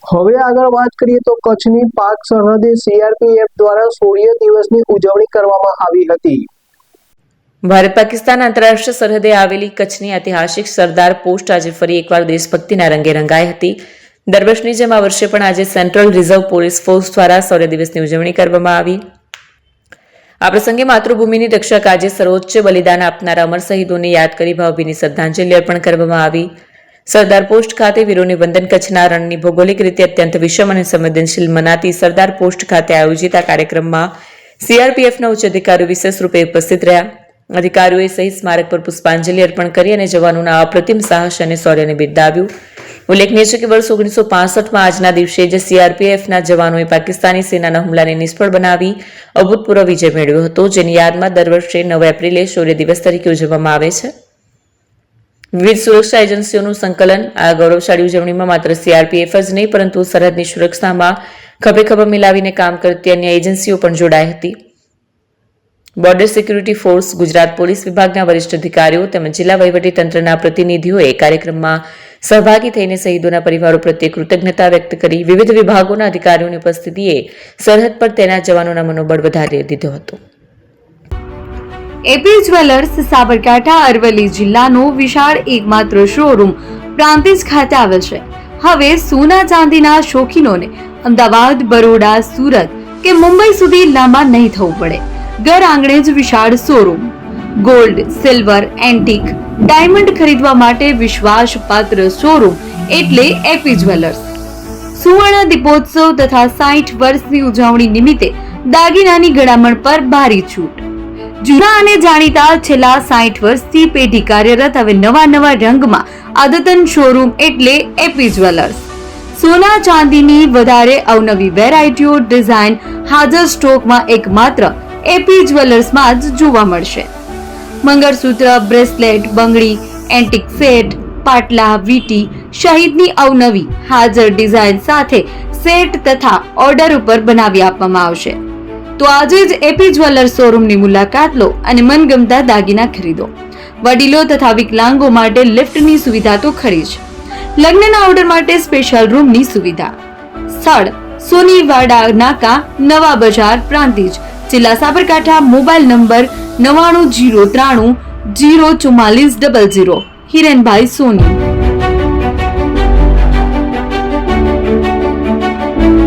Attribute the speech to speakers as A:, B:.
A: હવે આગળ વાત કરીએ તો કચ્છની પાક સરહદે સીઆરપીએફ દ્વારા શૌર્ય દિવસની ઉજવણી કરવામાં આવી હતી।
B: ભારત પાકિસ્તાન આંતરરાષ્ટ્રીય સરહદે આવેલી કચ્છની ઐતિહાસિક સરદાર પોસ્ટ આજે ફરી એકવાર દેશભક્તિના રંગે રંગાઈ હતી। દર વર્ષની જેમ આ વર્ષે પણ આજે સેન્ટ્રલ રિઝર્વ પોલીસ ફોર્સ દ્વારા શૌર્ય દિવસની ઉજવણી કરવામાં આવી। આ પ્રસંગે માતૃભૂમિની રક્ષા કાજે સર્વોચ્ચ બલિદાન આપનારા અમર શહીદોને યાદ કરી ભાવભીની શ્રદ્ધાંજલિ અર્પણ કરવામાં આવી। સરદાર પોસ્ટ ખાતે વીરોને વંદન કચ્છના રણની ભૌગોલિક રીતે અત્યંત વિષમ અને સંવેદનશીલ મનાતી સરદાર પોસ્ટ ખાતે આયોજિત આ કાર્યક્રમમાં સીઆરપીએફના ઉચ્ચ અધિકારીઓ વિશેષ રૂપે ઉપસ્થિત રહ્યા। અધિકારીઓએ શહીદ સ્મારક પર પુષ્પાંજલિ અર્પણ કરી અને જવાનોના અપ્રતિમ સાહસ અને શૌર્યને બિરદાવ્યું। ઉલ્લેખનીય છે કે વર્ષ 1965માં આજના દિવસે જે સીઆરપીએફના જવાનોએ પાકિસ્તાની સેનાના હુમલાને નિષ્ફળ બનાવી અભૂતપૂર્વ વિજય મેળવ્યો હતો, જેની યાદમાં દર વર્ષે 9 એપ્રિલે શૌર્ય દિવસ તરીકે ઉજવવામાં આવે છે। વિવિધ સુરક્ષા એજન્સીઓનું સંકલન આ ગૌરવશાળી ઉજવણીમાં માત્ર સીઆરપીએફ જ નહીં પરંતુ સરહદની સુરક્ષામાં ખભે ખભા મિલાવીને કામ કરતી અન્ય એજન્સીઓ પણ જોડાઈ હતી। Border security force, Gujarat police વિભાગના વરિષ્ઠ અધિકારીઓ તેમજ જિલ્લા વહીવટીતંત્રના પ્રતિનિધિઓએ કાર્યક્રમમાં સહભાગી થઈને શહીદોના પરિવારો પ્રત્યે કૃતજ્ઞતા વ્યક્ત કરી। વિવિધ વિભાગોના અધિકારીઓની ઉપસ્થિતિએ સરહદ પર તેના જવાનોના મનોબળ વધારી દીધો હતો।
C: એપી જ્વેલર્સ સાબરકાંઠા અરવલ્લી જિલ્લાનો વિશાળ એકમાત્ર શોરૂમ પ્રાંતિજ ખાતે આવેલ છે। હવે સોના ચાંદીના શોખીનોને અમદાવાદ, બરોડા, સુરત કે મુંબઈ સુધી લાંબા નહીં થવું પડે। ઘર આંગણે જ વિશાળ showroom. Gold, silver, antique, diamond ખરીદવા માટે વિશ્વાસપાત્ર શોરૂમ એટલે એપી જ્વેલર્સ। સુવર્ણ દીપોત્સવ તથા 60 વર્ષની ઉજવણી નિમિત્તે દાગીનાની ગળામણ પર ભારી છૂટ। જૂના અને જાણીતા છેલ્લા 60 વર્ષથી પેઢી કાર્યરત હવે નવા રંગમાં આદતન શોરૂમ એટલે એપી જ્વેલર્સ। સોના ચાંદીની વધારે અવનવી વેરાયટીઓ, ડિઝાઇન હાજર સ્ટોકમાં એકમાત્ર એપી જ્વેલર્સમાં જ જોવા મળશે। મંગળસૂત્ર, બ્રેસલેટ, બંગડી, એન્ટિક સેટ, પાટલા, વીટી સહિતની અવનવી હાજર ડિઝાઇન સાથે સેટ તથા ઓર્ડર ઉપર બનાવી આપવામાં આવશે। તો આજે જ એપી જ્વેલર્સ શોરૂમની મુલાકાત લો અને મનગમતા દાગીના ખરીદો। વડીલો તથા વિકલાંગો માટે લિફ્ટની સુવિધા તો ખરી જ, લગ્નના ઓર્ડર માટે સ્પેશિયલ રૂમની સુવિધા। સ્થળ સોનીવાડા નાકા, નવા બજાર, પ્રાંતિજ, જિલ્લા સાબરકાંઠા। Mobile number 9903004400। હિરેનભાઈ સોની।